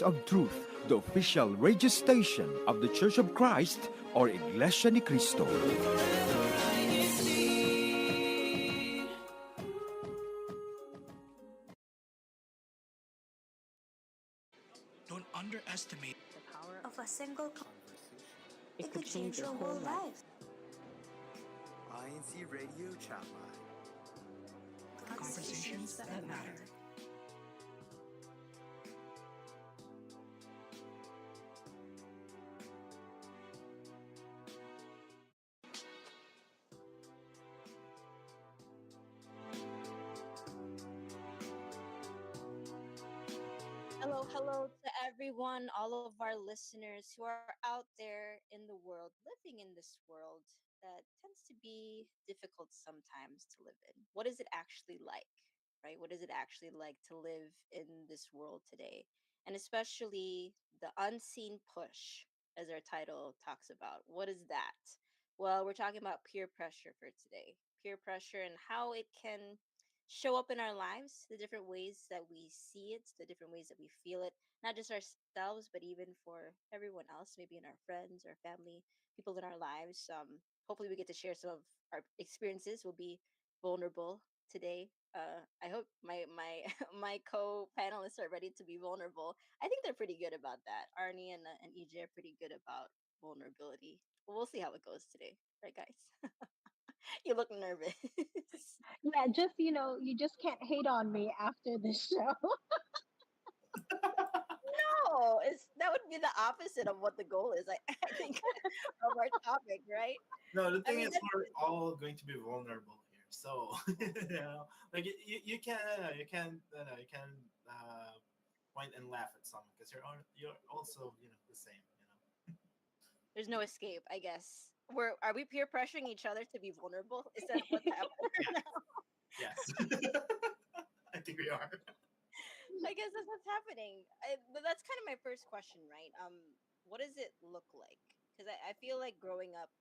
of Truth, the official radio station of the Church of Christ or Iglesia ni Cristo. Don't underestimate the power of a single conversation. it could change your whole life. INCRadio Chatline. conversations that matter. Hello to everyone, all of our listeners who are out there in the world, living in this world that tends to be difficult sometimes to live in. What is it actually like, right? What is it actually like to live in this world today? And especially the unseen push, as our title talks about. What is that? Well, we're talking about peer pressure for today. Peer pressure and how it can show up in our lives, the different ways that we see it, the different ways that we feel it, not just ourselves, but even for everyone else, maybe in our friends or family, people in our lives. Hopefully, we get to share some of our experiences. We'll be vulnerable today. I hope my my co-panelists are ready to be vulnerable. I think they're pretty good about that. Arnie and EJ are pretty good about vulnerability. Well, we'll see how it goes today, right, guys? You look nervous. Yeah, just you just can't hate on me after this show. No, it's that would be the opposite of what the goal is. I think of our topic, right? No, the I thing mean, is, we're all going to be vulnerable here. So, like you can, you can point and laugh at someone because you're also, the same. there's no escape, I guess. Are we peer pressuring each other to be vulnerable? Is that what's happening Yes, now? yes. I think we are. I guess that's what's happening. But that's kind of my first question, right? What does it look like? Because I feel like growing up,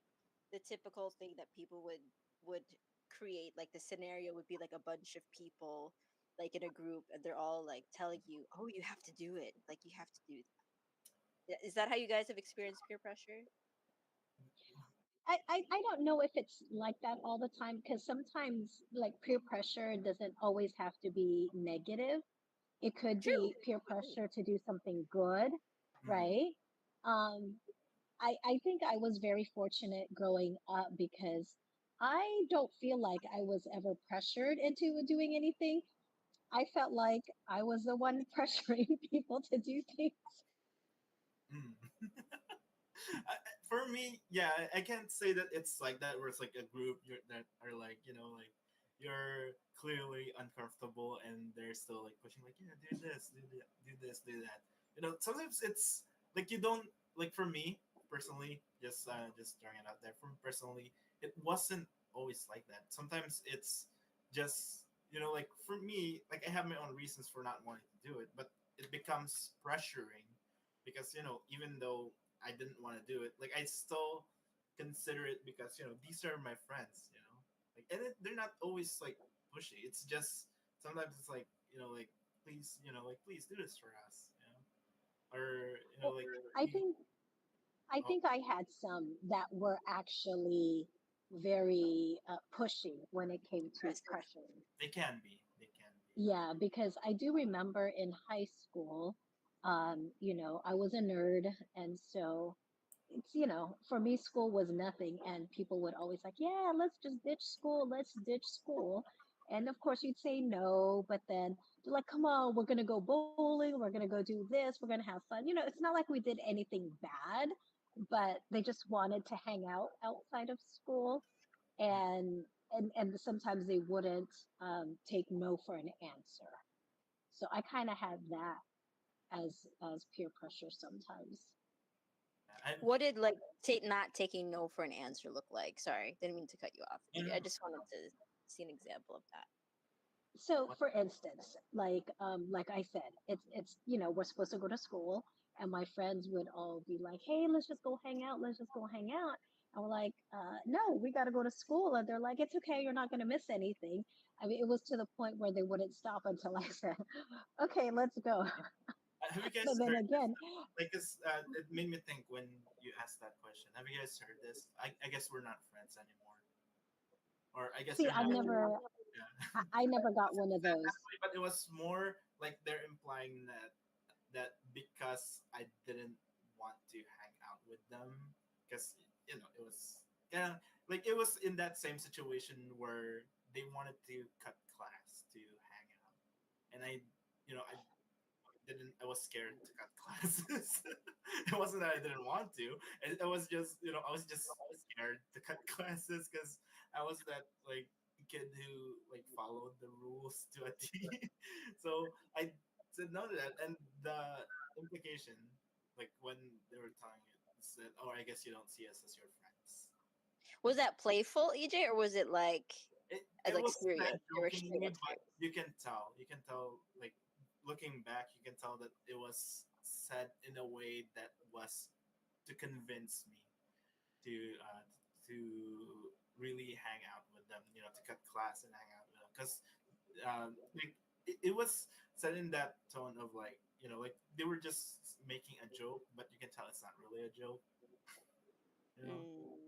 the typical thing that people would create, like the scenario would be like a bunch of people, like in a group, and they're all like telling you, "Oh, you have to do it. Like you have to do that." Is that how you guys have experienced peer pressure? I don't know if it's like that all the time because sometimes like peer pressure doesn't always have to be negative. It could True. be peer pressure to do something good, Mm. right? Um, I think I was very fortunate growing up because I don't feel like I was ever pressured into doing anything. I felt like I was the one pressuring people to do things. Mm. For me, yeah, I can't say that it's like that where it's like a group that are like, like you're clearly uncomfortable and they're still like pushing like, yeah, do this, do that, do this, do that. Sometimes it's like you don't like for me personally, just throwing it out there. For me personally, it wasn't always like that. Sometimes it's just like for me, like I have my own reasons for not wanting to do it, but it becomes pressuring because even though I didn't want to do it. Like I still consider it because these are my friends. Like they're not always like pushy. It's just sometimes it's like like please like please do this for us. Or Well, like I think I oh, think I had some that were actually very pushy when it came to Aggressive. pressuring. they can be. They can be. Yeah, because I do remember in high school, I was a nerd, and so for me, school was nothing, and people would always like, yeah, let's ditch school. And of course, you'd say no, but then they're like, come on, we're gonna go bowling, we're gonna go do this, we're gonna have fun. It's not like we did anything bad, but they just wanted to hang out outside of school, Mm. and sometimes they wouldn't take no for an answer. So I kind of had that as peer pressure sometimes. I, What did like not taking no for an answer look like? Sorry, didn't mean to cut you off. I don't I know. just wanted to see an example of that. So What? for instance, like I said, it's we're supposed to go to school, and my friends would all be like, hey, let's just go hang out, let's just go hang out. And we're like, no, we got to go to school. And they're like, it's okay, you're not going to miss anything. I mean, it was to the point where they wouldn't stop until I said, okay, let's go. Have you guys But then heard this? again, Like, it made me think when you asked that question. Have you guys heard this? I guess we're not friends anymore, or I guess see, you're I've not. never, Yeah. I never It got wasn't one of said that those. way, but it was more like they're implying that because I didn't want to hang out with them, because it was kind of like it was in that same situation where they wanted to cut class to hang out, and I was scared to cut classes. It wasn't that I didn't want to. It was just I was just scared to cut classes because I was that like kid who like followed the rules to a T. So I said no to that, and the implication, like when they were telling it, said, "Oh, I guess you don't see us as your friends." Was that playful, EJ, or was it It like was serious? said They were straight jokingly, into but it. you can tell, like looking back, you can tell that it was said in a way that was to convince me to really hang out with them, to cut class and hang out with them, because like it was said in that tone of like they were just making a joke, but you can tell it's not really a joke. You know, Mm,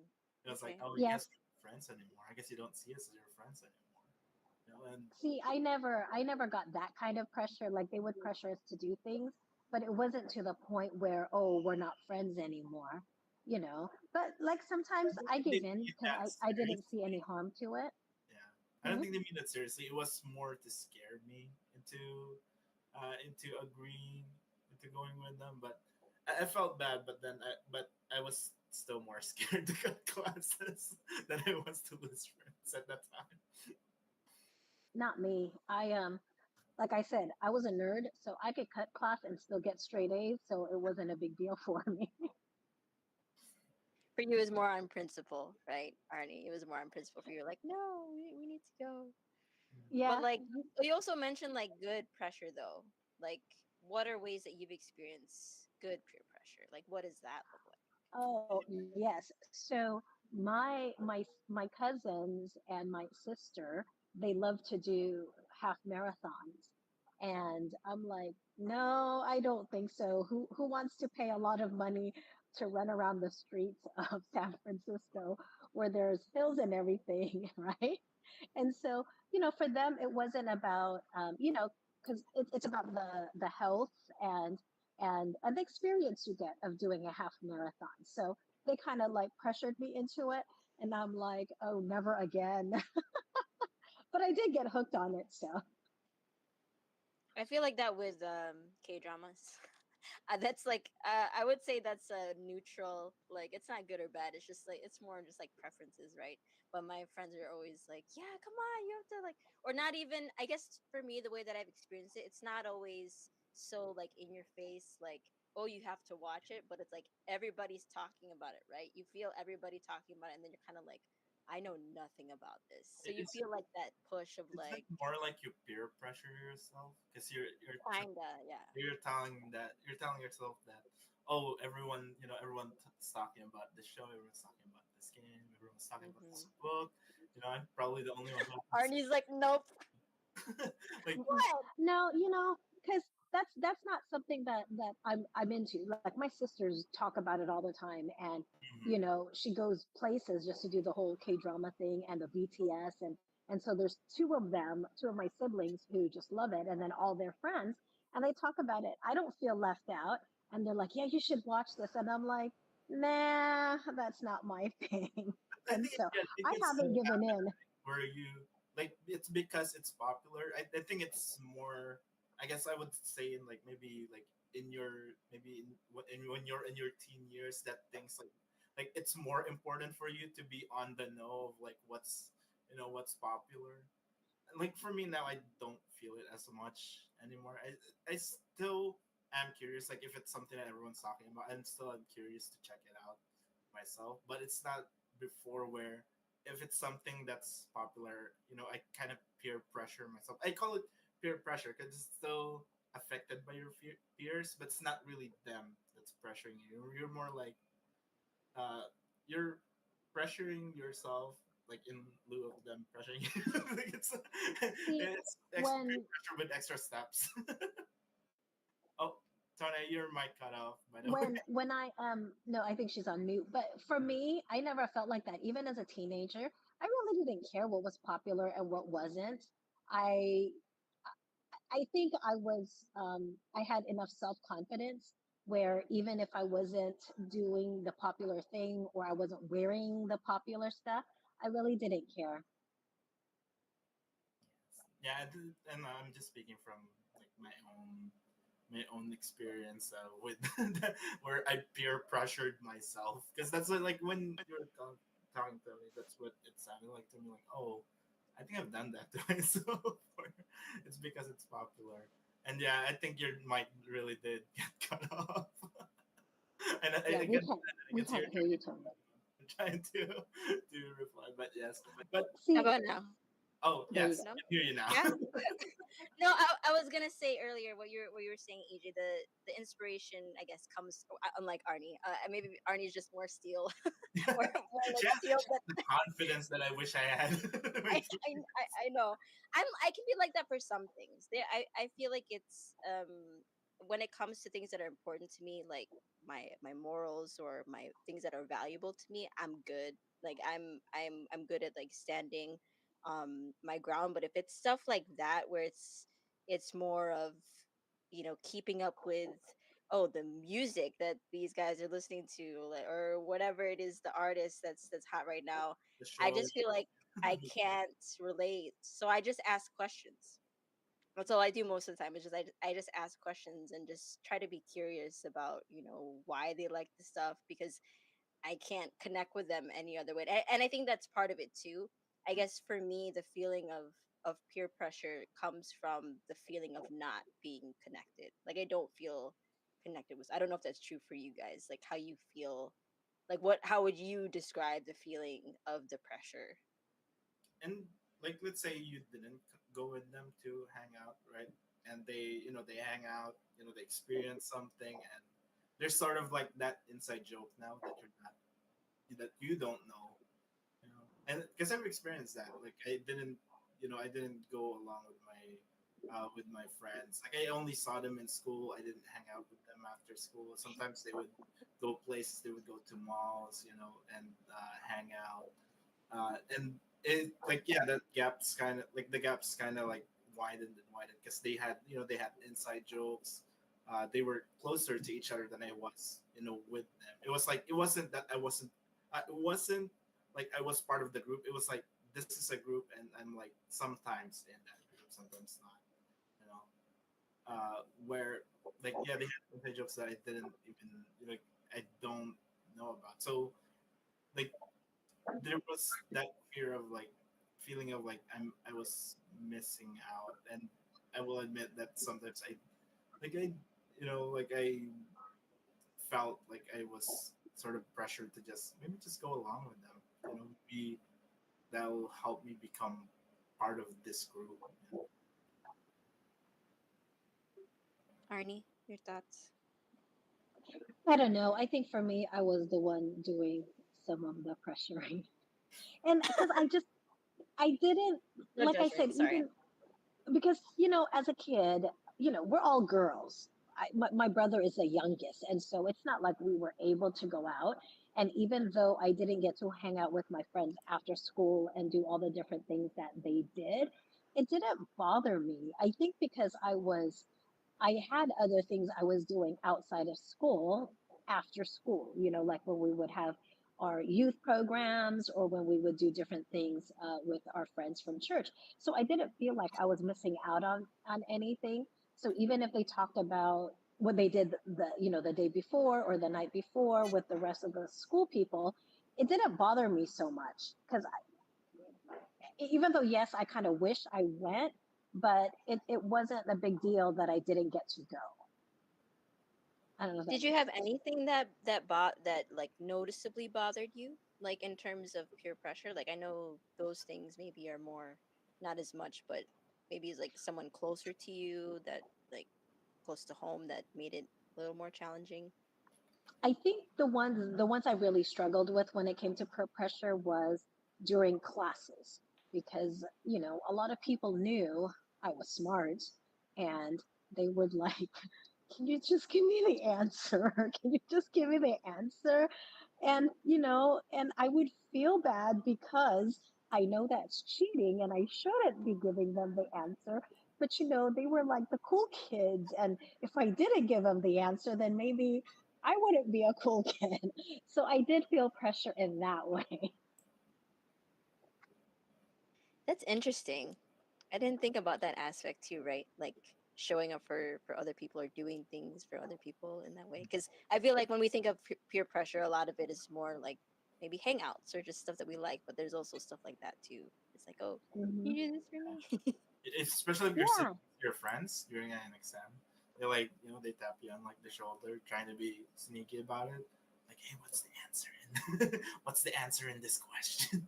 it was like, okay. oh, I Yes. guess we're not friends anymore. I guess you don't see us as your friends anymore. And See, I never got that kind of pressure. Like they would pressure us to do things, but it wasn't to the point where, oh, we're not friends anymore, you know. But like I sometimes don't I think they gave in mean because that I didn't see seriously. any harm to it. Yeah, I don't Hmm. think they mean that seriously. It was more to scare me into agreeing into going with them. But I felt bad. But I was still more scared to cut classes than I was to lose friends at that time. Not me. Like I said, I was a nerd, so I could cut class and still get straight A's, so it wasn't a big deal for me. For you, it was more on principle, right, Arnie? It was more on principle for you. Like, no, we need to go. But Yeah. like, you also mentioned like good pressure, though. Like, what are ways that you've experienced good peer pressure? Like, what does that look like? Oh, yes. So my cousins and my sister, they love to do half marathons. And I'm like, no, I don't think so. Who wants to pay a lot of money to run around the streets of San Francisco where there's hills and everything, right? And so, for them, it wasn't about, because it's about the health and and the experience you get of doing a half marathon. So they kind of like pressured me into it, and I'm like, oh, never again. But I did get hooked on it. So I feel like that with K dramas. That's like I would say that's a neutral. Like it's not good or bad. It's just like it's more just like preferences, right? But my friends are always like, "Yeah, come on, you have to like," or not even. I guess for me, the way that I've experienced it, it's not always so like in your face, like, "Oh, you have to watch it," but it's like everybody's talking about it, right? You feel everybody talking about it, and then you're kind of like, "I know nothing about this," so you It's feel like that push of it's like like, more like you peer pressure yourself because kinda, yeah. you're telling yourself that, oh, everyone's talking about this show, everyone's talking about this game, everyone's talking about this Hmm. book. I'm probably the only one who hasn't Arnie's like, "Nope, seen like what?" no, because that's not something that I'm into. Like my sisters talk about it all the time, and mhm. she goes places just to do the whole K drama thing and the BTS, and so there's two of them, two of my siblings who just love it, and then all their friends, and they talk about it. I don't feel left out, and they're like, yeah, you should watch this, and I'm like, nah, that's not my thing, I and think so it I gets to haven't a given habit in. where you like it's because it's popular. I think it's more. I guess I would say in like maybe like in your maybe when you're in your teen years that things like it's more important for you to be on the know of like what's popular. Like for me now, I don't feel it as much anymore. I still am curious. Like if it's something that everyone's talking about, I'm curious to check it out myself. But it's not before where if it's something that's popular, I kind of peer pressure myself. I call it peer pressure because it's still affected by your peers, but it's not really them that's pressuring you. You're more like uh, you're pressuring yourself like in lieu of them pressuring you. Like See, it's extra peer when pressure with extra steps. Oh, Sorry, your mic cut off, by the way. When I no, I think she's on mute. But for me, I never felt like that. Even as a teenager, I really didn't care what was popular and what wasn't. I I think I had enough self-confidence where even if I wasn't doing the popular thing or I wasn't wearing the popular stuff, I really didn't care. Yeah, and I'm just speaking from like my own experience with where I peer pressured myself because that's like when you're talking to me, that's what it sounded like to me. Like, oh, I think I've done that to myself. Or it's because it's popular, and yeah, I think your mic really did get cut off. And Yeah, I we can see can't you're hear you, Tony. trying to reply, but yes, but How See, about now? oh there you yes, go. No. I can hear you now. Yeah. No, I was gonna say earlier what you were saying, EJ. The inspiration, I guess, comes unlike Arnie. Maybe Arnie's just more steel, more like She has steel. But the confidence that I wish I had. I know I can be like that for some things. I feel like it's when it comes to things that are important to me, like my morals or my things that are valuable to me, I'm good. Like I'm good at like standing my ground. But if it's stuff like that where it's more of keeping up with the music that these guys are listening to, like, or whatever it is, the artist that's hot right now, The I show. just feel like I can't relate. So I just ask questions. That's all I do most of the time. Is just I just ask questions and just try to be curious about why they like the stuff, because I can't connect with them any other way. And I think that's part of it too. I guess for me, the feeling of peer pressure comes from the feeling of not being connected. Like I don't feel connected with. I don't know if that's true for you guys. Like how you feel. Like how would you describe the feeling of the pressure? And like let's say you didn't go with them to hang out, right? And they hang out, they experience something, and there's sort of like that inside joke now that you're not that you don't know, and because I've experienced that. Like I didn't go along with my friends. Like I only saw them in school. I didn't hang out with them after school. Sometimes they would go places. They would go to malls, and hang out. And it like yeah, that gaps kind of like the gaps kind of like widened and widened because they had inside jokes. They were closer to each other than I was, with them. It was like it wasn't that it wasn't like I was part of the group. It was like this is a group, and I'm like sometimes in that group, sometimes not. You know, where like yeah, they had inside jokes that I didn't even like I don't know about. So like there was that fear of like feeling of like I was missing out, and I will admit that sometimes I like I felt like I was sort of pressured to just maybe just go along with them, be that will help me become part of this group. Arnie, your thoughts? I don't know. I think for me, I was the one doing some of the pressuring. And because I didn't, No like I said, judgment. Sorry. even because as a kid, we're all girls. My brother is the youngest, and so it's not like we were able to go out. And even though I didn't get to hang out with my friends after school and do all the different things that they did, it didn't bother me. I think because I had other things I was doing outside of school after school, like when we would have our youth programs or when we would do different things with our friends from church. So I didn't feel like I was missing out on anything. So even if they talked about what they did the day before or the night before with the rest of the school people, it didn't bother me so much because even though yes, I kind of wish I went, but it wasn't a big deal that I didn't get to go. I don't know if that Did you makes have sense. anything that like noticeably bothered you, like in terms of peer pressure? Like I know those things maybe are more, not as much, but maybe it's like someone closer to you that like close to home that made it a little more challenging. I think the ones I really struggled with when it came to peer pressure was during classes because a lot of people knew I was smart and they would like can you just give me the answer? Can you just give me the answer? And, and I would feel bad because I know that's cheating and I shouldn't be giving them the answer. But, they were like the cool kids. And if I didn't give them the answer, then maybe I wouldn't be a cool kid. So I did feel pressure in that way. That's interesting. I didn't think about that aspect too, right? Like showing up for other people or doing things for other people in that way. Because I feel like when we think of peer pressure, a lot of it is more like maybe hangouts or just stuff that we like. But there's also stuff like that too. It's like, oh, can Hmm. you do this for me? Especially if you're sitting Yeah. with your friends during an exam. They like, they tap you on like the shoulder, trying to be sneaky about it. Like, hey, what's the answer in what's the answer in this question?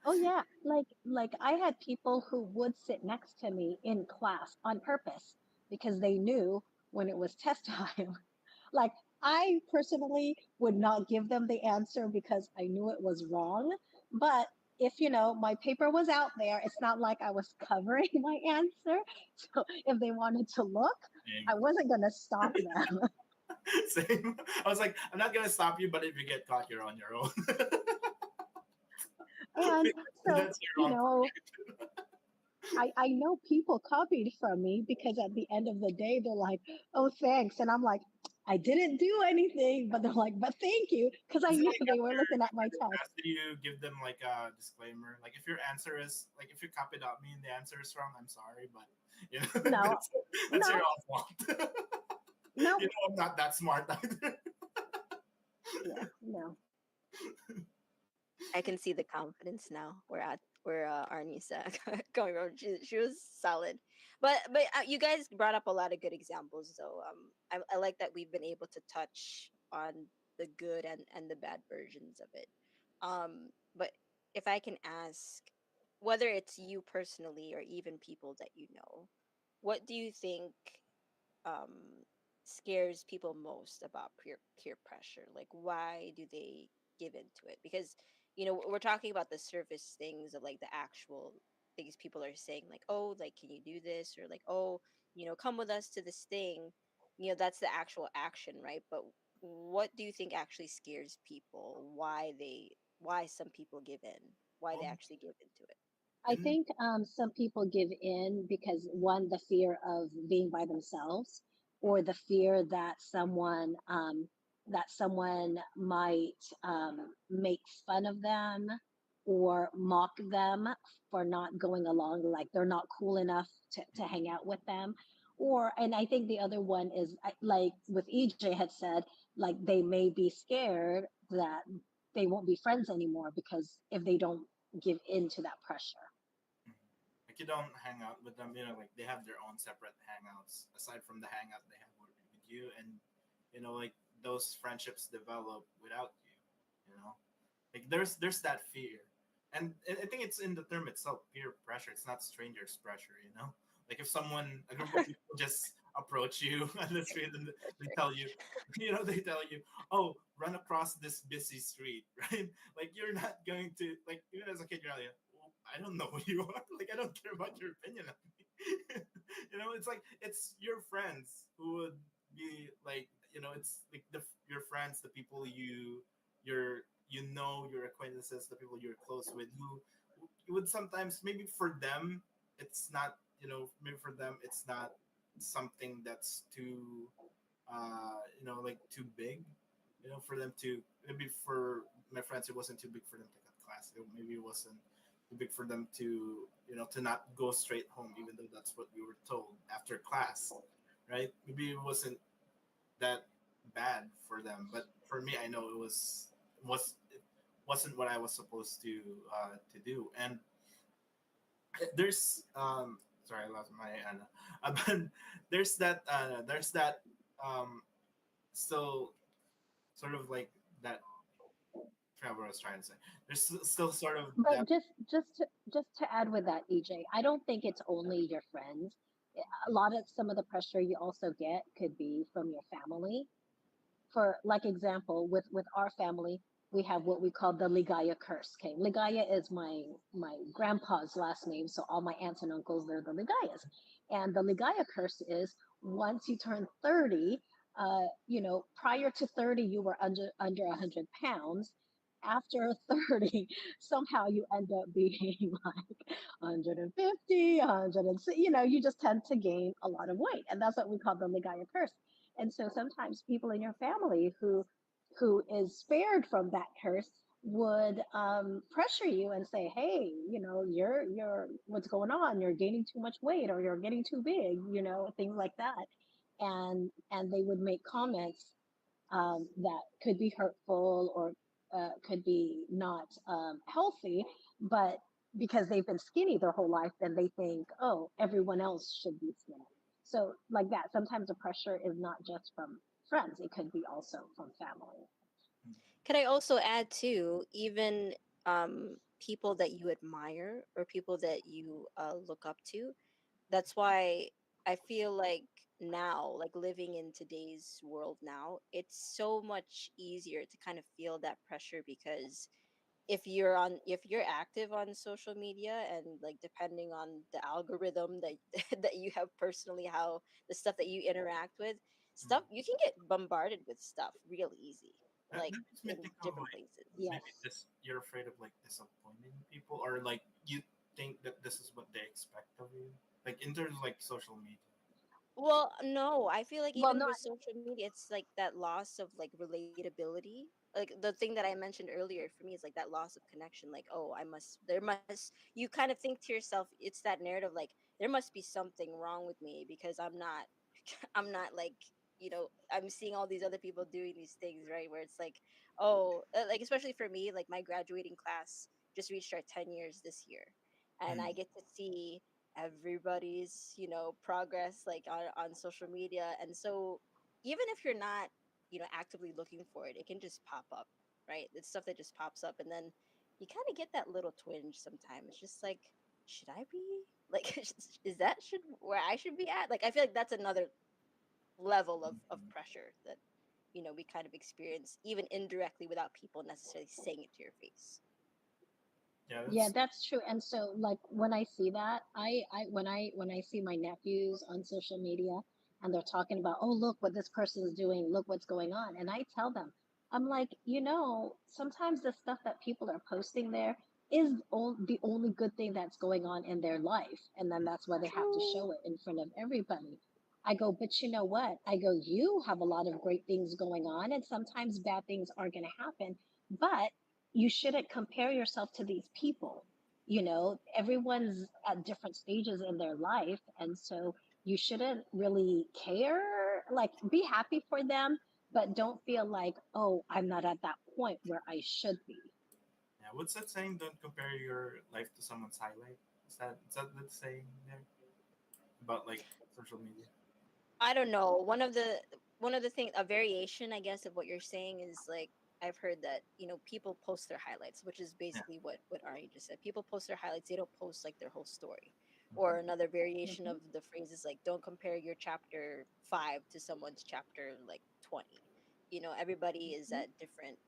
Oh yeah, like I had people who would sit next to me in class on purpose because they knew when it was test time. Like I personally would not give them the answer because I knew it was wrong, but if my paper was out there, it's not like I was covering my answer. So if they wanted to look, I wasn't going to stop them. Same. I was like, I'm not gonna stop you, but if you get caught, you're on your own. And so, That's your own. I know people copied from me because at the end of the day, they're like, oh, thanks. And I'm like, I didn't do anything. But they're like, but thank you. Because I Is it knew like they were looking at after my the test. test, do you give them like a disclaimer? Like if your answer is like if you copied out me and the answer is wrong, I'm sorry, but No, that's your no, own fault. no. I'm not that smart either. Yeah, no. I can see the confidence now. We're at where Arnisa going from. She was solid, but you guys brought up a lot of good examples though. I like that we've been able to touch on the good and the bad versions of it. But if I can ask, whether it's you personally or even people that you know, what do you think um scares people most about peer pressure? Like why do they give into it? Because we're talking about the surface things of like the actual things people are saying, like, oh, like, can you do this, or like, oh, come with us to this thing. That's the actual action, right? But what do you think actually scares people? Why some people give in, why they Um, actually give into it? I and think some people give in because one, the fear of being by themselves, or the fear that someone might make fun of them or mock them for not going along, like they're not cool enough to hang out with them. Or, and I think the other one is like with EJ had said, like they may be scared that they won't be friends anymore because if they don't give in to that pressure. like you don't hang out with them, like they have their own separate hangouts aside from the hangout they have with you, and like those friendships develop without you. Like there's that fear, and I think it's in the term itself, peer pressure. It's not strangers pressure. Like if a group of people just approach you on the street and they tell you, they tell you, oh, run across this busy street, right? Like you're not going to, like, even as a kid, you're like, well, I don't know who you are. Like I don't care about your opinion of me. It's like it's your friends who would be like, it's like your friends, the people your your acquaintances, the people you're close with, who you would sometimes, maybe for them it's not, maybe for them it's not something that's too like too big, for them to, maybe for my friends it wasn't too big for them to cut class. Maybe it wasn't too big for them to, to not go straight home, even though that's what we were told after class, right? Maybe it wasn't that bad for them, but for me, I know it wasn't what I was supposed to do. And there's sorry, I lost my Anna. But there's that still sort of like that. I forgot what I was trying to say. There's still sort of that. But just to add with that, EJ, I don't think it's only your friends. A lot of some of the pressure you also get could be from your family. For like example, with our family, we have what we call the Ligaya curse. Okay, Ligaya is my grandpa's last name, so all my aunts and uncles, they're the Ligayas. And the Ligaya curse is once you turn 30, prior to 30, you were under 100 pounds. After 30, somehow you end up being like 150, 160, you just tend to gain a lot of weight. And that's what we call the Ligaya curse. And so sometimes people in your family who is spared from that curse would pressure you and say, "Hey, you're what's going on? You're gaining too much weight, or you're getting too big," things like that, and they would make comments that could be hurtful or could be not healthy, but because they've been skinny their whole life, then they think, "Oh, everyone else should be skinny." So, like that, sometimes the pressure is not just from friends; it could be also from family. Can I also add too, even people that you admire or people that you look up to? That's why I feel like now, like living in today's world now, it's so much easier to kind of feel that pressure because if you're active on social media and like depending on the algorithm that that you have personally, how the stuff that you interact with, stuff you can get bombarded with stuff real easy, That like makes me in think of different like places. maybe Yes. this you're afraid of like disappointing people, or like you think that this is what they expect of you, like in terms of like social media. Well, no, I feel like Well, even no, with social media, it's like that loss of like relatability. Like the thing that I mentioned earlier for me is like that loss of connection. Like, oh, there must, you kind of think to yourself, it's that narrative, like, there must be something wrong with me because I'm not, I'm not like, I'm seeing all these other people doing these things, right? Where it's like, oh, like, especially for me, like my graduating class just reached our 10 years this year. And I Mm. get to see everybody's progress like on social media, and so even if you're not actively looking for it, it can just pop up, right? It's stuff that just pops up, and then you kind of get that little twinge sometimes. It's just like, should I be like is that should where I should be at? Like, I feel like that's another level of pressure that we kind of experience even indirectly without people necessarily saying it to your face. Yeah, yeah, that's that's true. And so, like, when I see that, when I see my nephews on social media and they're talking about, "Oh, look what this person is doing, look what's going on," and I tell them, I'm like, sometimes the stuff that people are posting there is the only good thing that's going on in their life, and then that's why they have to True. show it in front of everybody. I go, but you know what? I go, you have a lot of great things going on, and sometimes bad things are going to happen, but you shouldn't compare yourself to these people. Everyone's at different stages in their life. And so you shouldn't really care. Like, be happy for them, but don't feel like, "Oh, I'm not at that point where I should be." yeah. What's that saying? Don't compare your life to someone's highlight. Is that the saying there about like social media? I don't know. One of the thing, a variation, I guess, of what you're saying is like, I've heard that people post their highlights, which is Yeah. basically what Ari just said. People post their highlights; they don't post like their whole story. Or Mhm. another variation Mhm. of the phrase is like, don't compare your chapter 5 to someone's chapter like 20. Everybody is Mhm. at different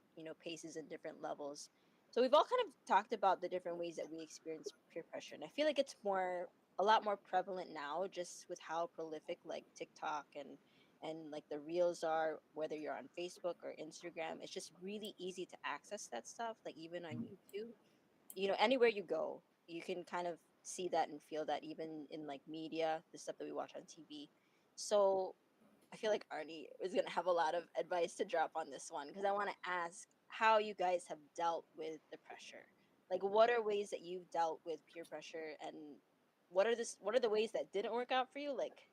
paces and different levels. So we've all kind of talked about the different ways that we experience peer pressure, and I feel like it's a lot more prevalent now just with how prolific like TikTok and like the reels are, whether you're on Facebook or Instagram. It's just really easy to access that stuff, like even on YouTube. Anywhere you go, you can kind of see that and feel that, even in like media, the stuff that we watch on TV. So I feel like Arnie is going to have a lot of advice to drop on this one, because I want to ask how you guys have dealt with the pressure. Like, what are ways that you've dealt with peer pressure, and what are the ways that didn't work out for you? Like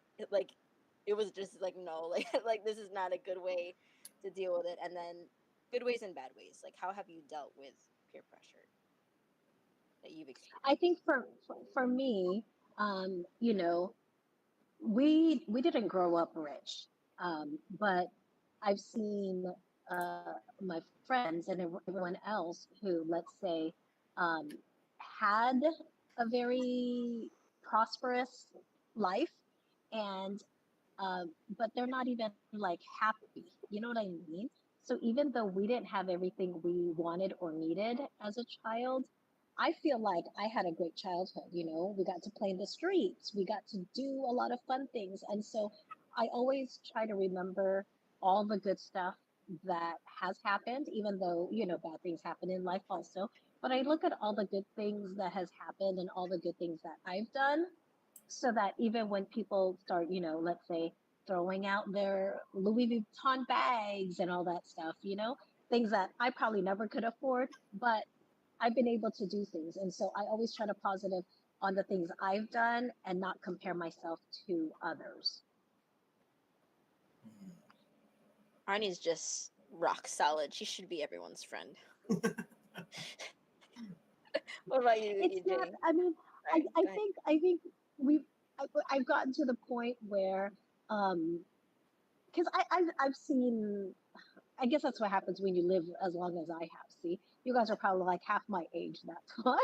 it was just like, no, like this is not a good way to deal with it, and then good ways and bad ways. Like, how have you dealt with peer pressure that you've I experienced? think for me, you know, we didn't grow up rich, but I've seen my friends and everyone else who, let's say, um, had a very prosperous life, and but they're not even like happy. You know what I mean? So even though we didn't have everything we wanted or needed as a child, I feel like I had a great childhood. We got to play in the streets, we got to do a lot of fun things. And so I always try to remember all the good stuff that has happened, even though, bad things happen in life also. But I look at all the good things that has happened and all the good things that I've done, so that even when people start, let's say throwing out their Louis Vuitton bags and all that stuff, things that I probably never could afford, but I've been able to do things. And so I always try to positive on the things I've done and not compare myself to others. Mhm. Arnie's just rock solid. She should be everyone's friend. What about you, It's not, EJ? I mean, I, Sorry, I go ahead. think, I think we've, I've gotten to the point where, um, because I've seen, I guess that's what happens when you live as long as I have. See, you guys are probably like half my age. That's why.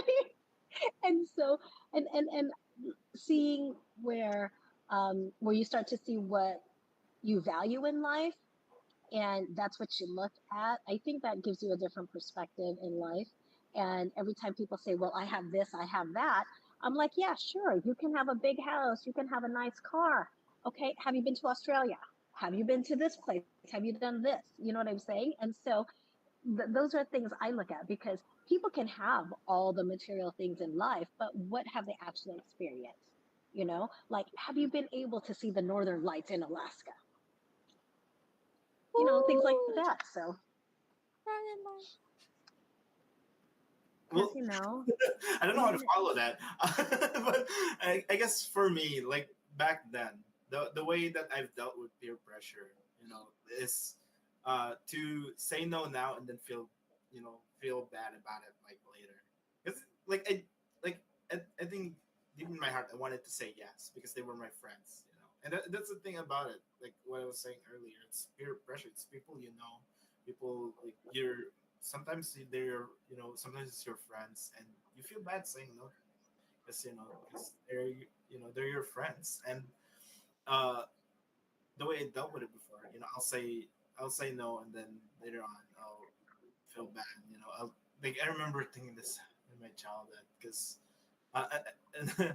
And so, and seeing where you start to see what you value in life, and that's what you look at. I think that gives you a different perspective in life. And every time people say, well, I have this, I have that, I'm like, yeah, sure, you can have a big house, you can have a nice car. Okay, have you been to Australia? Have you been to this place? Have you done this? You know what I'm saying? And so those are things I look at, because people can have all the material things in life, but what have they actually experienced? Like, have you been able to see the northern lights in Alaska? Things like Woo! that. So, Ryan Light. because Well, I don't know how to follow that, but I guess for me, like back then, the way that I've dealt with peer pressure, is to say no now and then feel bad about it like later. Because I think deep in my heart I wanted to say yes because they were my friends, and that's the thing about it. Like what I was saying earlier, it's peer pressure. It's people people like you're sometimes sometimes it's your friends and you feel bad saying no because they're your friends and uh the way I dealt with it before, I'll say no and then later on I'll feel bad. I'll like I remember thinking this in my childhood because uh, and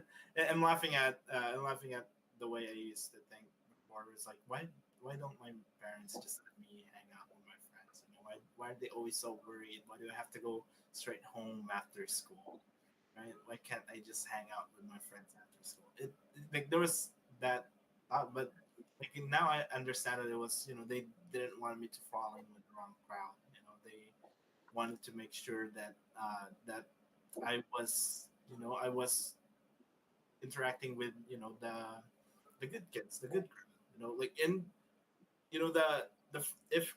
I'm laughing at the way I used to think before. It's like why don't my parents just let me hang out with my friends? Why are they always so worried? Why do I have to go straight home after school? Right? Why can't I just hang out with my friends after school? Like there was that thought, but like now I understand that it was they didn't want me to fall in with the wrong crowd. They wanted to make sure that I was interacting with the good kids, the good crowd. Like in if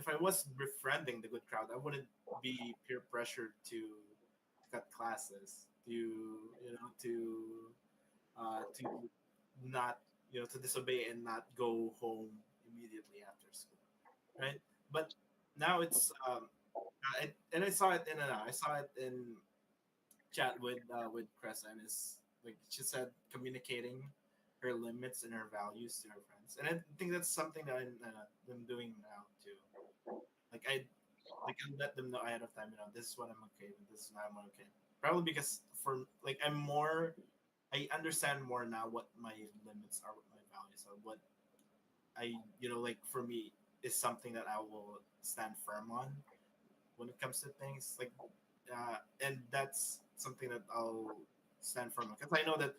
I was befriending the good crowd, I wouldn't be peer pressured to cut classes, to not to disobey and not go home immediately after school, right? But now it's and I saw it in chat with Cressa, and it's like she said communicating her limits and her values to her friends, and I think that's something that I'm doing now too. Like I let them know ahead of time. This is what I'm okay with. This is what I'm okay. Probably because for like I understand more now what my limits are, what my values are, what like for me is something that I will stand firm on when it comes to things like and that's something that I'll stand firm on because I know that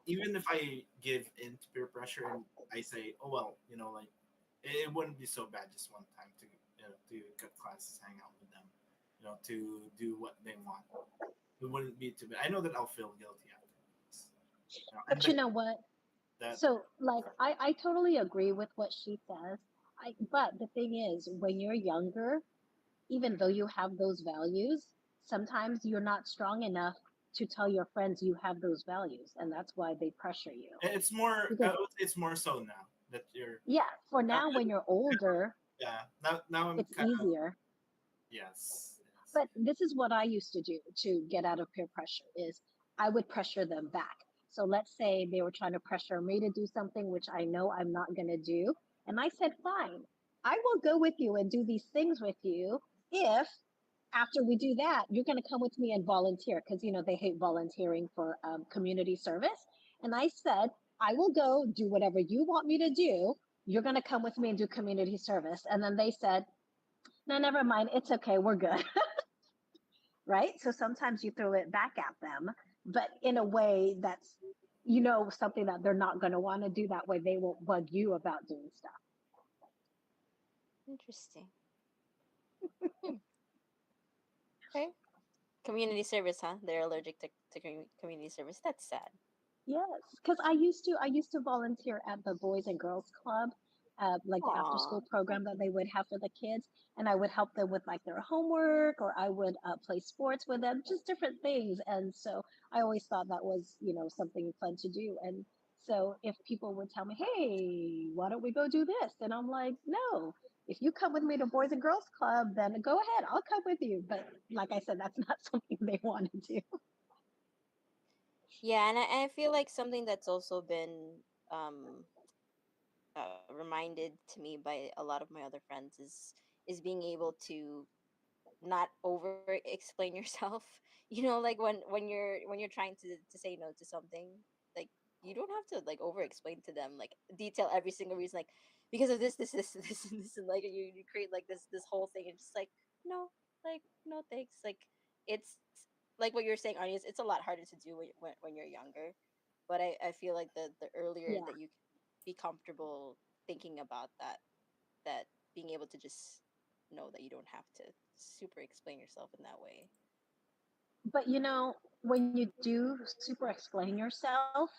even if I give in to peer pressure and I say, oh well, like it wouldn't be so bad just one time to cut classes, hang out with them, to do what they want. It wouldn't be too bad. I know that I'll feel guilty afterwards. And but you know what? that So, like, I totally agree with what she says. But the thing is, when you're younger, even though you have those values, sometimes you're not strong enough to tell your friends you have those values, and that's why they pressure you. it's more. Because, It's more so now that you're. yeah, for Uh, now, when you're older, yeah. Now I'm it's kind of easier. yes. Yes. But this is what I used to do to get out of peer pressure is I would pressure them back. So let's say they were trying to pressure me to do something which I know I'm not going to do. And I said, fine, I will go with you and do these things with you if after we do that, you're going to come with me and volunteer because, they hate volunteering for community service. And I said, I will go do whatever you want me to do. You're going to come with me and do community service. And then they said, no, never mind. It's okay. We're good. Right? So sometimes you throw it back at them, but in a way that's, something that they're not going to want to do. That way they won't bug you about doing stuff. Interesting. Hmm. Okay. Community service, huh? They're allergic to community service. That's sad. Yes, because I used to volunteer at the Boys and Girls Club, like the after Aw. school program that they would have for the kids, and I would help them with like their homework, or I would play sports with them, just different things. And so I always thought that was, something fun to do. And so if people would tell me, "Hey, why don't we go do this?" and I'm like, "No, if you come with me to Boys and Girls Club, then go ahead, I'll come with you." But like I said, that's not something they want to do. Yeah, and I feel like something that's also been um reminded to me by a lot of my other friends is being able to not over explain yourself. Like when you're trying to say no to something, like you don't have to like over explain to them, like detail every single reason, like because of this and this, and like you create like this whole thing and just like no, like no thanks. Like it's like what you're saying, Arnie, it's a lot harder to do when you're younger. But I feel like the earlier Yeah. that you be comfortable thinking about that being able to just know that you don't have to super explain yourself in that way. But when you do super explain yourself,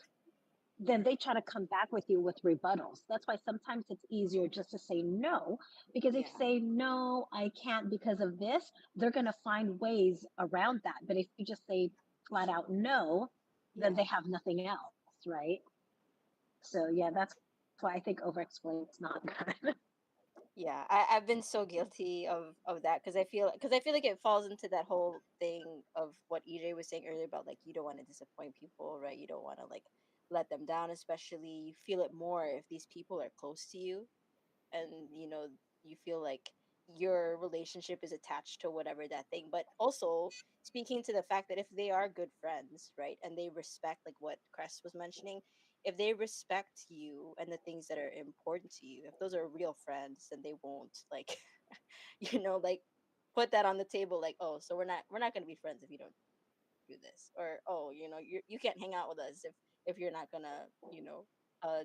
then they try to come back with you with rebuttals. That's why sometimes it's easier just to say no, because if you Yeah. say no, I can't because of this, they're going to find ways around that. But if you just say flat out no, then they Yeah. have nothing else, right? So yeah, that's why I think over explaining is not good. Yeah, I've been so guilty of that because I feel like it falls into that whole thing of what EJ was saying earlier about like you don't want to disappoint people, right? You don't want to like let them down, especially you feel it more if these people are close to you, and you feel like your relationship is attached to whatever that thing. But also speaking to the fact that if they are good friends, right, and they respect like what Crest was mentioning, if they respect you and the things that are important to you, if those are real friends, then they won't like like put that on the table like, oh, so we're not going to be friends if you don't do this, or oh, you can't hang out with us if you're not gonna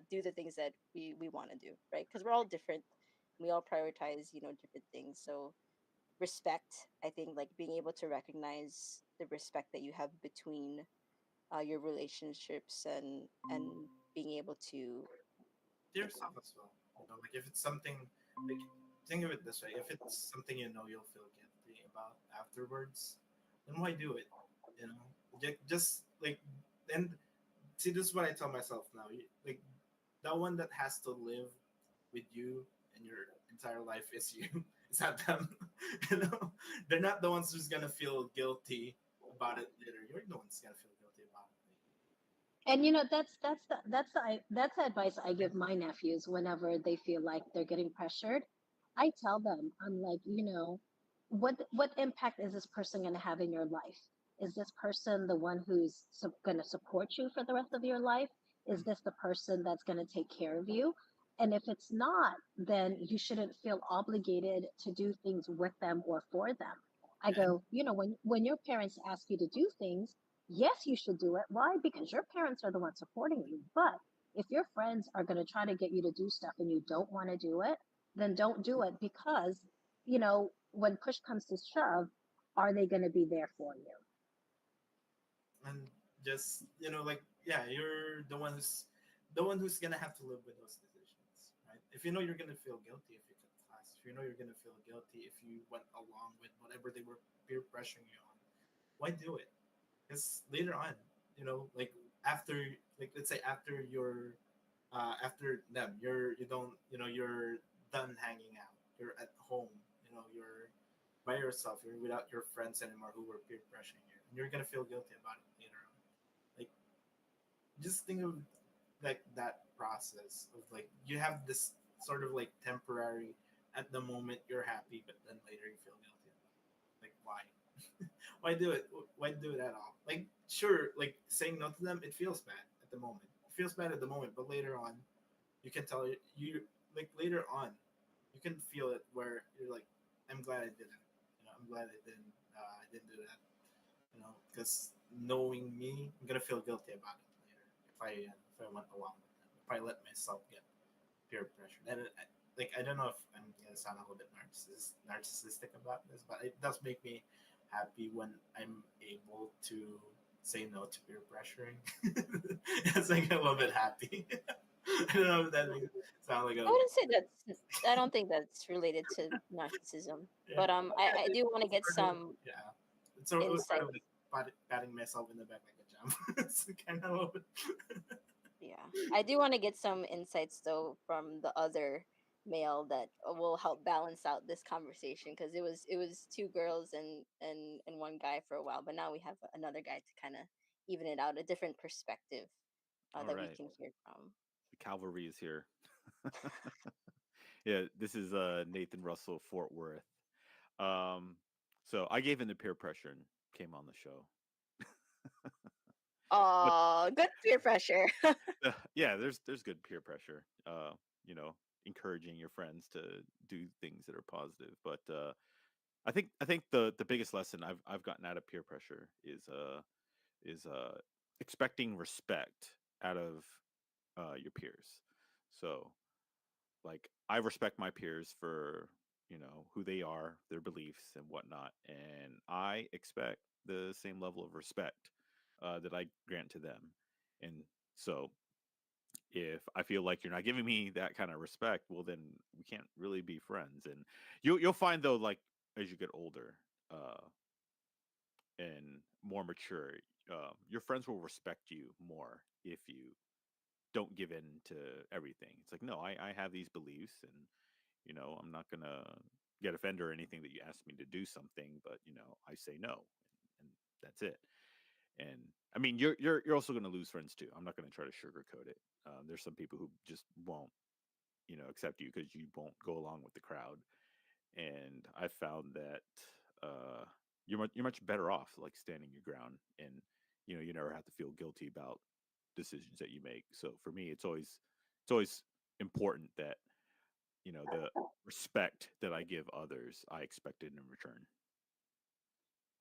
do the things that we want to do, right? Because we're all different, we all prioritize different things. So respect, I think, like being able to recognize the respect that you have between your relationships, and being able to To yourself as well. Like if it's something, like think of it this way: if it's something you'll feel guilty about afterwards, then why do it? Just like, and see, this is what I tell myself now. Like that one that has to live with you and your entire life is you. It's not them. you know, they're not the ones who's gonna feel guilty about it later. You're the one's gonna feel guilty about it And that's the advice I give my nephews whenever they feel like they're getting pressured. I tell them, I'm like, what impact is this person going to have in your life? Is this person the one who's going to support you for the rest of your life? Is this the person that's going to take care of you? And if it's not, then you shouldn't feel obligated to do things with them or for them. I later. go, when your parents ask you to do things, yes, you should do it. Why? Because your parents are the ones supporting you. But if your friends are going to try to get you to do stuff and you don't want to do it, then don't do it, because, when push comes to shove, are they going to be there for you? And just like, yeah, you're the one who's gonna have to live with those decisions, right? If you know you're gonna feel guilty if you cut class, if you know you're gonna feel guilty if you went along with whatever they were peer pressuring you on, why do it? Because later on, like after, like let's say after them, you don't, you're done hanging out, you're at home, you're by yourself, you're without your friends anymore who were peer pressuring you, and you're gonna feel guilty about it later on. Like, just think of like that process of like you have this sort of like temporary, at the moment you're happy, but then later you feel guilty about it. Like, why? Why do it? Why do it at all? Like, sure, like saying no to them, it feels bad at the moment. It feels bad at the moment, but later on, you can tell you like later on, you can feel it where you're like, I'm glad I didn't. I'm glad I didn't do that. Because knowing me, I'm gonna feel guilty about it later if I went along with them. If I let myself get peer pressure. Like I don't know if I'm gonna sound a little bit narcissistic about this, but it does make me happy when I'm able to say no to peer pressuring. It's like a little bit happy. I don't know if that makes it sound like I a wouldn't say that's. I don't think that's related to narcissism, yeah. but I do want to It's get part of some yeah. So it was part insight. of like patting myself in the back like a jump. It's kind of a little bit. Yeah, I do want to get some insights though from the other male that will help balance out this conversation, because it was two girls and one guy for a while, but now we have another guy to kind of even it out, a different perspective All that we right. can hear from. The cavalry is here. Yeah, this is Nathan Russell, Fort Worth. Um, so I gave in to peer pressure and came on the show. But Oh, good peer pressure. yeah, there's good peer pressure. You know, encouraging your friends to do things that are positive. But I think the biggest lesson I've gotten out of peer pressure is expecting respect out of your peers. So like I respect my peers for who they are, their beliefs and whatnot, and I expect the same level of respect that I grant to them. And so if I feel like you're not giving me that kind of respect, well then we can't really be friends. And you'll find though, like as you get older and more mature, your friends will respect you more if you don't give in to everything. It's like, no, I have these beliefs, and I'm not gonna get offended or anything that you ask me to do something, but I say no, and that's it. And I mean, you're also gonna lose friends too. I'm not gonna try to sugarcoat it. There's some people who just won't, accept you because you won't go along with the crowd. And I found that uh, you're much better off like standing your ground, and you never have to feel guilty about decisions that you make. So for me, it's always important that the respect that I give others, I expect it in return.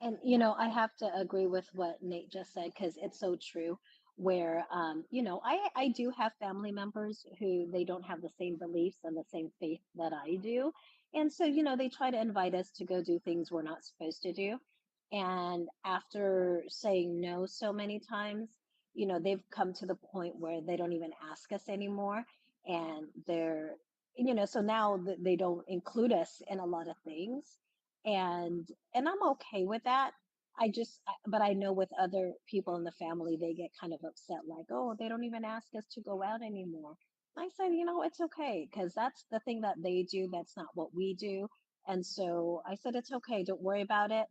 And I have to agree with what Nate just said because it's so true. Where I do have family members who they don't have the same beliefs and the same faith that I do, and so they try to invite us to go do things we're not supposed to do. And after saying no so many times, they've come to the point where they don't even ask us anymore, and so now they don't include us in a lot of things, and I'm okay with that. But I know with other people in the family, they get kind of upset, like, oh, they don't even ask us to go out anymore. I said, it's okay, because that's the thing that they do. That's not what we do. And so I said, it's okay. Don't worry about it.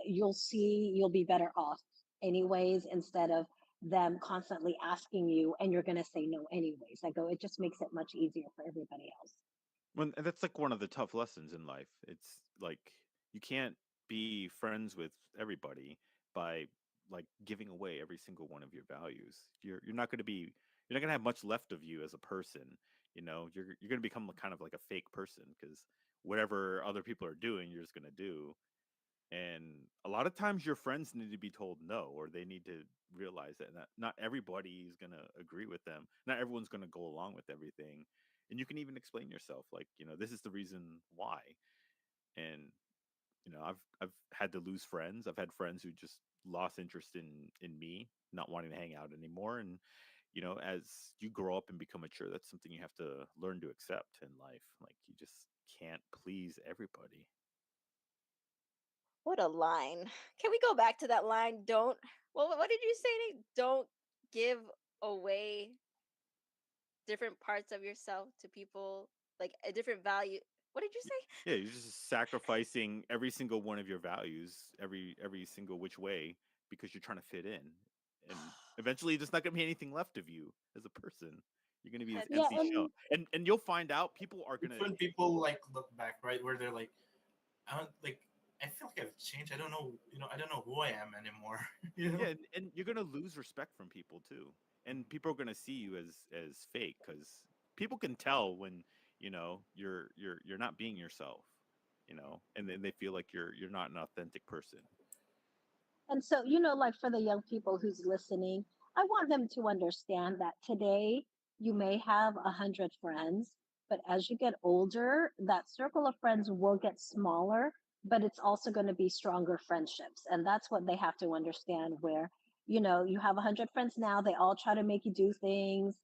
You'll see, you'll be better off anyways, instead of them constantly asking you and you're going to say no anyways. I go, it just makes it much easier for everybody else. Well, and that's like one of the tough lessons in life. It's like you can't be friends with everybody by like giving away every single one of your values. You're not going to have much left of you as a person. You're going to become kind of like a fake person because whatever other people are doing, you're just going to do. And a lot of times your friends need to be told no, or they need to realize that not everybody is going to agree with them. Not everyone's going to go along with everything. And you can even explain yourself like, this is the reason why. And, I've had to lose friends. I've had friends who just lost interest in me, not wanting to hang out anymore. And, as you grow up and become mature, that's something you have to learn to accept in life. Like you just can't please everybody. What a line. Can we go back to that line? Don't. Well, what did you say, Nate? Don't give away different parts of yourself to people, like a different value. What did you say? Yeah, you're just sacrificing every single one of your values, every single which way, because you're trying to fit in, and eventually, there's not going to be anything left of you as a person. You're going to be this That's Yeah, empty shell, and and you'll find out people are going It's to. when people like look back, right, where they're like, I don't like. I feel like I've changed. I don't know. I don't know who I am anymore. Yeah, and you're going to lose respect from people too. and people are going to see you as fake, because people can tell when, you're not being yourself, and then they feel like you're not an authentic person. And so, like for the young people who's listening, I want them to understand that today you may have 100 friends, but as you get older, that circle of friends will get smaller, but it's also going to be stronger friendships. And that's what they have to understand where, you have 100 friends now, they all try to make you do things.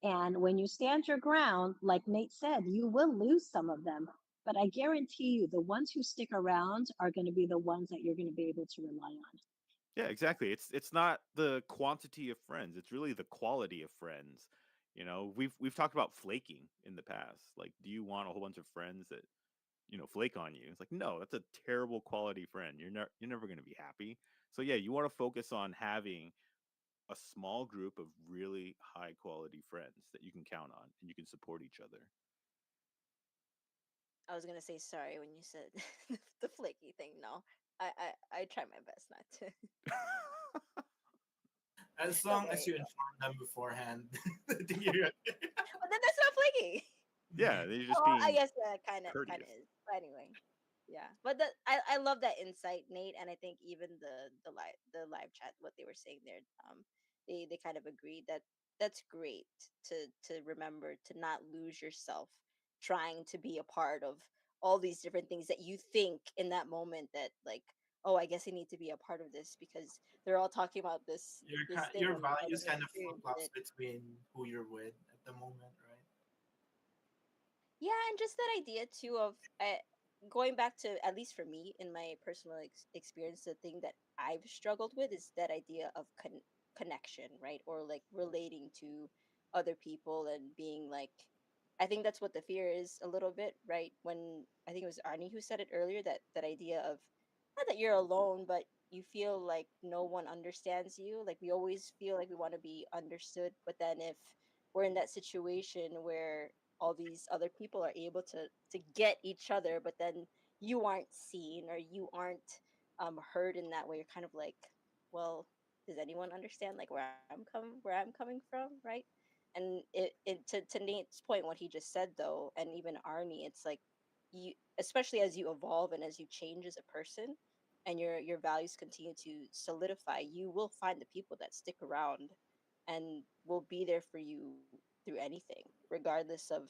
And when you stand your ground, like Nate said, you will lose some of them. But I guarantee you, the ones who stick around are going to be the ones that you're going to be able to rely on. Yeah, exactly. It's not the quantity of friends, it's really the quality of friends. We've talked about flaking in the past. Like, do you want a whole bunch of friends that, flake on you? It's like, no, that's a terrible quality friend. You're never going to be happy. So yeah, you want to focus on having a small group of really high quality friends that you can count on and you can support each other. I was gonna say sorry when you said the flaky thing. No, I try my best not to. As Don't long as worry. you inform them beforehand. that you're- But then that's not flaky. Yeah, they're just Oh, I being guess kind of courteous. is. But anyway, yeah. But I love that insight, Nate, and I think even the live chat, what they were saying there, they kind of agreed that that's great to remember to not lose yourself trying to be a part of all these different things that you think in that moment that like, oh, I guess I need to be a part of this because they're all talking about this thing your and I values want to kind of flip experience flops it. between who you're with at the moment, right? Yeah, and just that idea too of going back to at least for me in my personal experience, the thing that I've struggled with is that idea of connection, right? Or like relating to other people and being like, I think that's what the fear is a little bit, right? When I think it was Arnie who said it earlier, that idea of not that you're alone, but you feel like no one understands you. Like we always feel like we want to be understood, but then if we're in that situation where all these other people are able to get each other, but then you aren't seen or you aren't heard in that way, you're kind of like, well, does anyone understand like where I'm coming from, right? And to Nate's point, what he just said though, and even Arnie, it's like you, especially as you evolve and as you change as a person and your values continue to solidify, you will find the people that stick around and will be there for you through anything, regardless of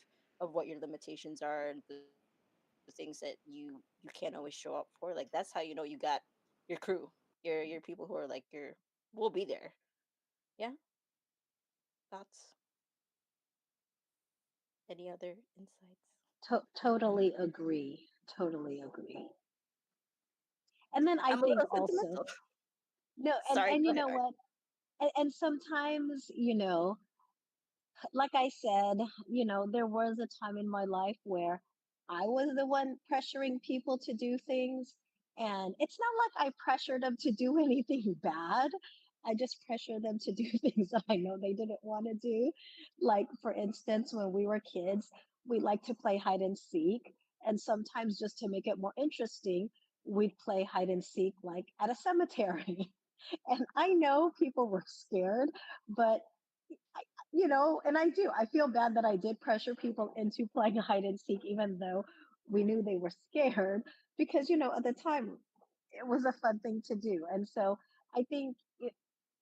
what your limitations are and the things that you can't always show up for. Like that's how you know you got your crew, your people who are like your will be there. Yeah. Thoughts? Any other insights? Totally agree. Totally agree. And then I I'm a think little also, sentimental. no, and Sorry, and go you ahead, know Art. what? And sometimes, like I said, there was a time in my life where I was the one pressuring people to do things. And it's not like I pressured them to do anything bad. I just pressure them to do things that I know they didn't want to do. Like, for instance, when we were kids, we liked to play hide and seek. And sometimes, just to make it more interesting, we'd play hide and seek like at a cemetery. And I know people were scared, but and I do. I feel bad that I did pressure people into playing hide and seek, even though we knew they were scared, because, at the time, it was a fun thing to do. And so I think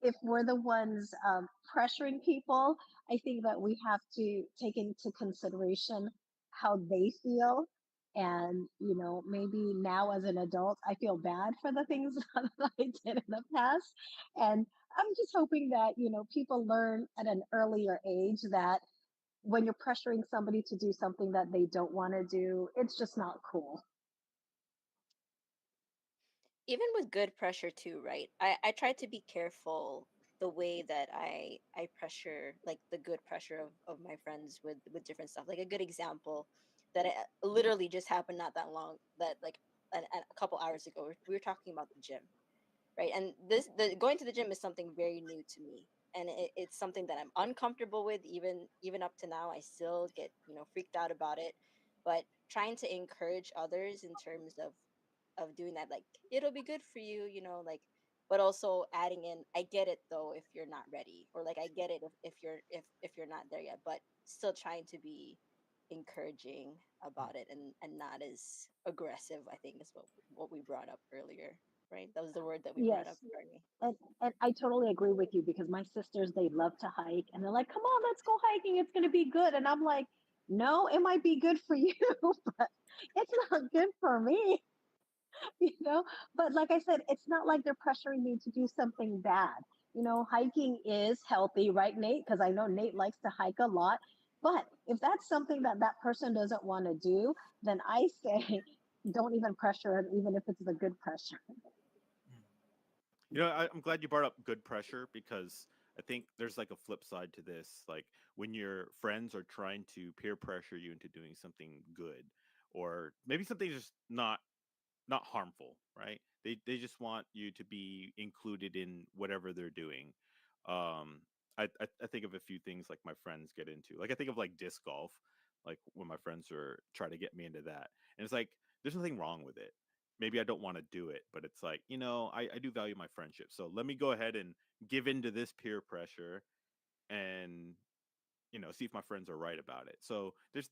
if we're the ones pressuring people, I think that we have to take into consideration how they feel. And, maybe now as an adult, I feel bad for the things that I did in the past. And I'm just hoping that, people learn at an earlier age that when you're pressuring somebody to do something that they don't want to do, it's just not cool. Even with good pressure too, right? I try to be careful the way that I pressure like the good pressure of my friends with different stuff. Like a good example that literally just happened not that long that like a couple hours ago we were talking about the gym, right? And the going to the gym is something very new to me, and it's something that I'm uncomfortable with. Even up to now, I still get freaked out about it. But trying to encourage others in terms of doing that, like it'll be good for you, like but also adding in, I get it though if you're not ready, or like I get it if you're not there yet, but still trying to be encouraging about it, and not as aggressive, I think is what we brought up earlier, right? That was the word that we brought up, Yes. Barney. And I totally agree with you because my sisters, they love to hike and they're like, come on, let's go hiking. It's going to be good. And I'm like, no, it might be good for you, but it's not good for me, you know? But like I said, it's not like they're pressuring me to do something bad. Hiking is healthy, right, Nate? Because I know Nate likes to hike a lot. But if that's something that that person doesn't want to do, then I say, don't even pressure it, even if it's the good pressure. I'm glad you brought up good pressure because I think there's like a flip side to this. Like when your friends are trying to peer pressure you into doing something good, or maybe something just not harmful, right? They just want you to be included in whatever they're doing. Um, I think of a few things like my friends get into. Like I think of like disc golf, like when my friends are trying to get me into that, and it's like there's nothing wrong with it. Maybe I don't want to do it, but it's like I do value my friendship, so let me go ahead and give into this peer pressure and see if my friends are right about it. So there's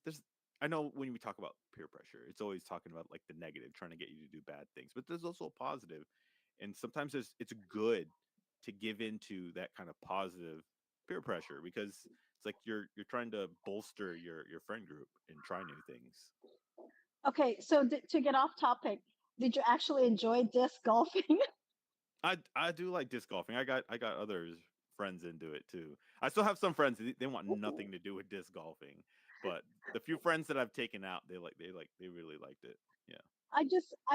I know when we talk about peer pressure, it's always talking about like the negative, trying to get you to do bad things, but there's also a positive, and sometimes it's good to give into that kind of positive peer pressure because it's like you're trying to bolster your friend group and try new things. Okay, so to get off topic, did you actually enjoy disc golfing? I do like disc golfing. I got others friends into it too. I still have some friends they want nothing to do with disc golfing, but the few friends that I've taken out, they really liked it. Yeah. I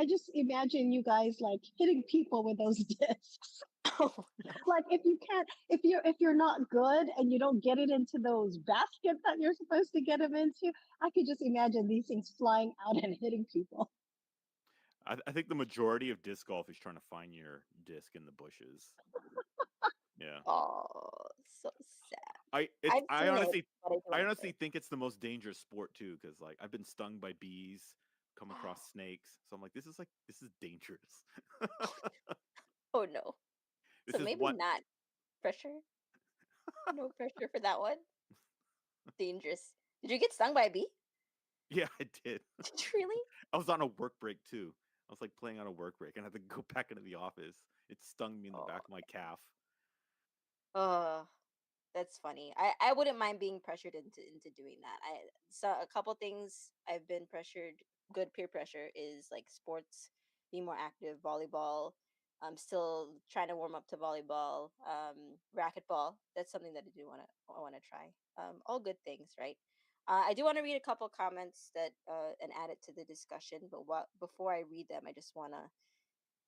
just imagine you guys like hitting people with those discs. Oh no. Like if you're not good and you don't get it into those baskets that you're supposed to get them into, I could just imagine these things flying out and hitting people. I think the majority of disc golf is trying to find your disc in the bushes. Yeah. Oh, so sad. I it's I've seen it, but I I don't honestly enjoy it. think it's the most dangerous sport too cuz like I've been stung by bees, come across snakes. So I'm like this is dangerous. Oh no. So This is maybe what not pressure. No pressure for that one. Dangerous. Did you get stung by a bee? yeah, I did. Did you really? I was on a work break too. I was like playing on a work break and I had to go back into the office. It stung me in the Oh, back of my calf. uh, that's funny. I wouldn't mind being pressured into doing that. A couple things I've been pressured. Good peer pressure is like sports, be more active, volleyball. I'm still trying to warm up to volleyball. Racquetball. That's something that I want to try. All good things, right? I do want to read a couple comments that and add it to the discussion. But before I read them, I just want to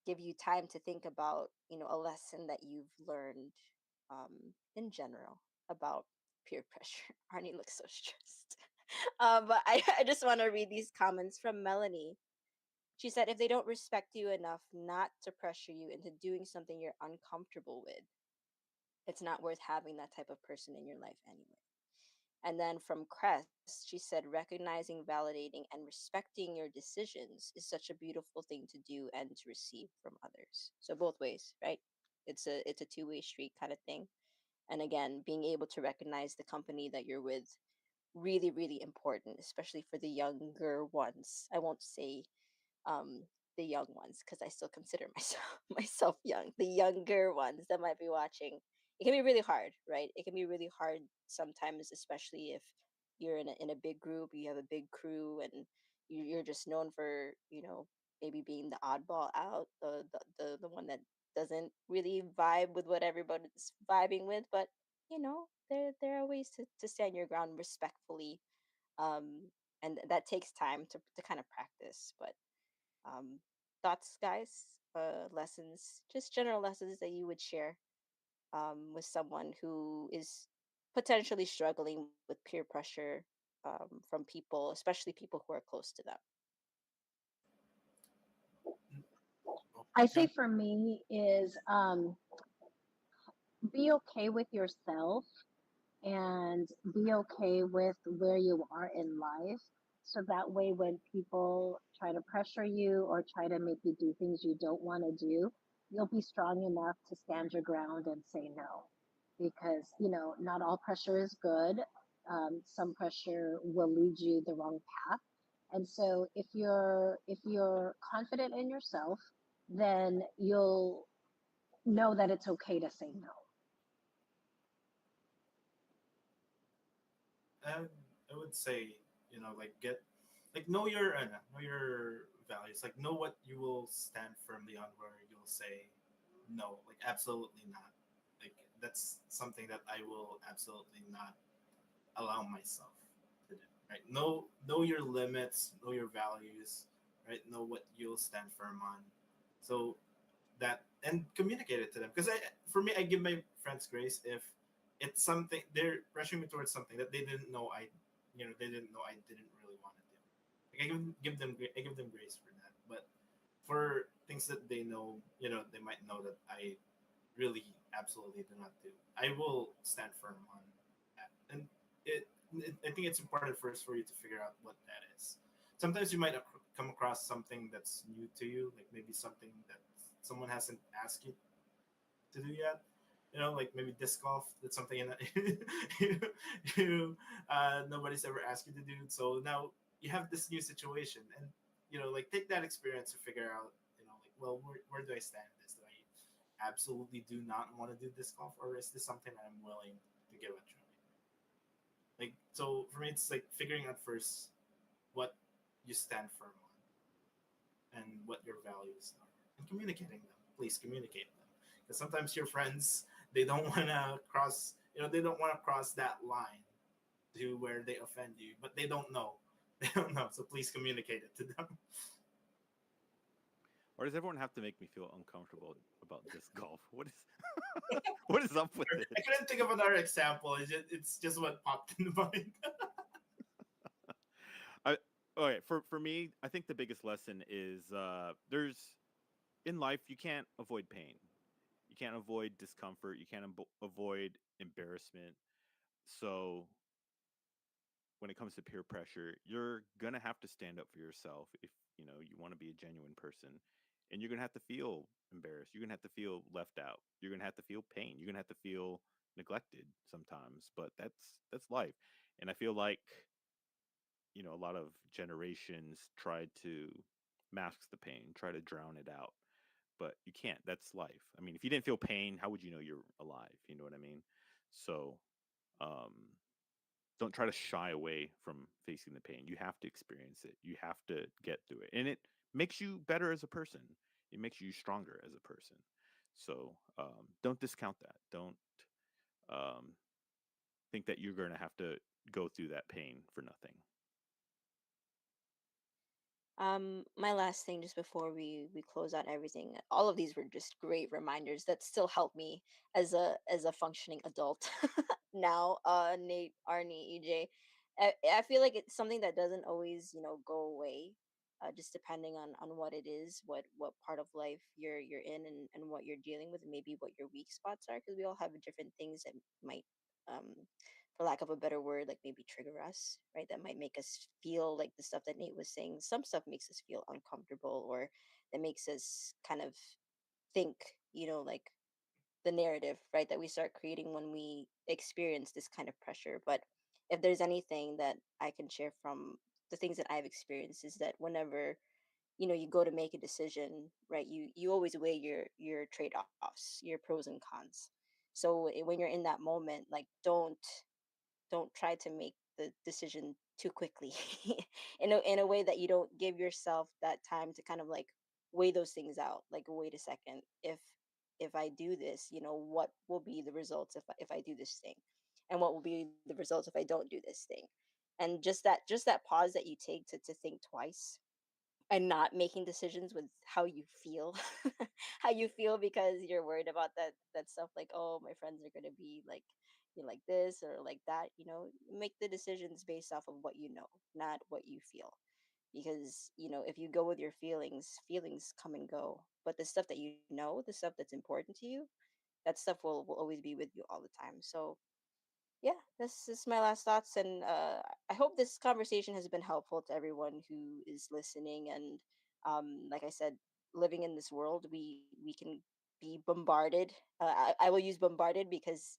give you time to think about a lesson that you've learned in general about peer pressure. Arnie looks so stressed. But I just want to read these comments from Melanie. She said, if they don't respect you enough not to pressure you into doing something you're uncomfortable with, it's not worth having that type of person in your life anyway. And then from Crest, she said, recognizing, validating, and respecting your decisions is such a beautiful thing to do and to receive from others. So both ways, right? It's a two-way street kind of thing. And again, being able to recognize the company that you're with, really, really important, especially for the younger ones. I won't say um the young ones because I still consider myself myself young. The younger ones that might be watching, it can be really hard, right? It can be really hard sometimes, especially if you're in a big group, you have a big crew, and you're just known for maybe being the oddball out, the one that doesn't really vibe with what everybody's vibing with. But there are ways to stand your ground respectfully, and that takes time to kind of practice. But um, thoughts, guys, lessons, just general lessons that you would share with someone who is potentially struggling with peer pressure from people, especially people who are close to them. Oh, I yeah. say for me is be okay with yourself and be okay with where you are in life. So that way, when people try to pressure you or try to make you do things you don't want to do, you'll be strong enough to stand your ground and say no, because not all pressure is good. Some pressure will lead you the wrong path. And so if you're confident in yourself, then you'll know that it's okay to say no. And I would say, like know your know your values. Like know what you will stand firmly on, where you'll say no, like absolutely not. Like that's something that I will absolutely not allow myself to do. Right? Know your limits, know your values, right? Know what you'll stand firm on. So that, and communicate it to them, because for me, I give my friends grace if it's something they're pressuring me towards something that they didn't know I didn't really want to do. Like I give them grace for that. But for things that they know, they might know that I really absolutely do not do, I will stand firm on that. And I think it's important first for you to figure out what that is. Sometimes you might come across something that's new to you, like maybe something that someone hasn't asked you to do yet. Like maybe disc golf. That's something in nobody's ever asked you to do. So now you have this new situation, and like take that experience to figure out, like, well, where do I stand in this? Do I absolutely do not want to do disc golf, or is this something that I'm willing to give a try? Like, so for me, it's like figuring out first what you stand firm on and what your values are, and communicating them. Please communicate them, because sometimes your friends, they don't want to cross. They don't want to cross that line to where they offend you, but they don't know. They don't know. So please communicate it to them. Or does everyone have to make me feel uncomfortable about disc golf? What is what is up with it? I couldn't think of another example. It's just what popped in mind. I Okay, for me, I think the biggest lesson is there's in life you can't avoid pain. You can't avoid discomfort, you can't avoid embarrassment. So when it comes to peer pressure, you're gonna have to stand up for yourself if you want to be a genuine person, and you're gonna have to feel embarrassed. You're gonna have to feel left out. You're gonna have to feel pain. You're gonna have to feel neglected sometimes. But that's life, and I feel like a lot of generations tried to mask the pain, try to drown it out, but you can't. That's life. I mean, if you didn't feel pain, how would you know you're alive? You know what I mean? So, um, don't try to shy away from facing the pain. You have to experience it. You have to get through it. And it makes you better as a person. It makes you stronger as a person. So don't discount that. Don't um, think that you're going to have to go through that pain for nothing. My last thing just before we close out everything. All of these were just great reminders that still help me as a functioning adult now. Nate, Arnie, EJ. I feel like it's something that doesn't always, go away. Just depending on what it is, what part of life you're in, and what you're dealing with, and maybe what your weak spots are, because we all have different things that might um for lack of a better word, like maybe trigger us, right? That might make us feel like the stuff that Nate was saying. Some stuff makes us feel uncomfortable, or that makes us kind of think, like the narrative, right? That we start creating when we experience this kind of pressure. But if there's anything that I can share from the things that I've experienced, is that whenever you go to make a decision, right, you always weigh your trade-offs, your pros and cons. So when you're in that moment, like, don't try to make the decision too quickly in a way that you don't give yourself that time to kind of like weigh those things out. Like, wait a second, if I do this, what will be the results if I do this thing, and what will be the results if I don't do this thing. And just that pause that you take to think twice, and not making decisions with how you feel, how you feel because you're worried about that stuff, like, oh, my friends are going to be like, like this or like that. Make the decisions based off of what you know, not what you feel. Because if you go with your feelings come and go, but the stuff that the stuff that's important to you, that stuff will always be with you all the time. So yeah, this is my last thoughts, and I hope this conversation has been helpful to everyone who is listening. And like I said, living in this world, we can be bombarded. I will use bombarded because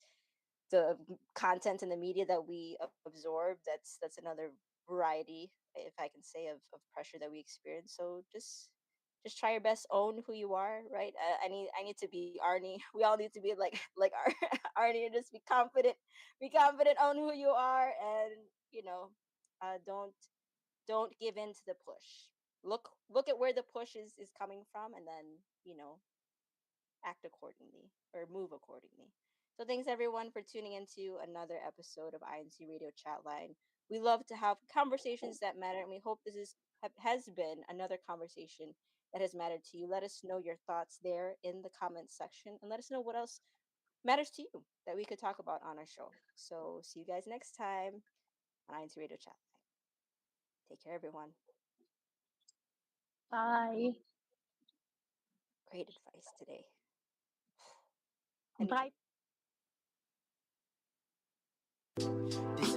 the content and the media that we absorb, that's another variety, if I can say, of pressure that we experience. So just try your best, own who you are, right? I need to be Arnie. We all need to be like like Arnie, and just be confident, own who you are, and don't give in to the push. Look at where the push is coming from, and then act accordingly or move accordingly. So thanks everyone for tuning into another episode of INC Radio Chatline. We love to have conversations that matter, and we hope this has been another conversation that has mattered to you. Let us know your thoughts there in the comments section, and let us know what else matters to you that we could talk about on our show. So see you guys next time on INC Radio Chatline. Take care, everyone. Bye. Great advice today. I need Bye. to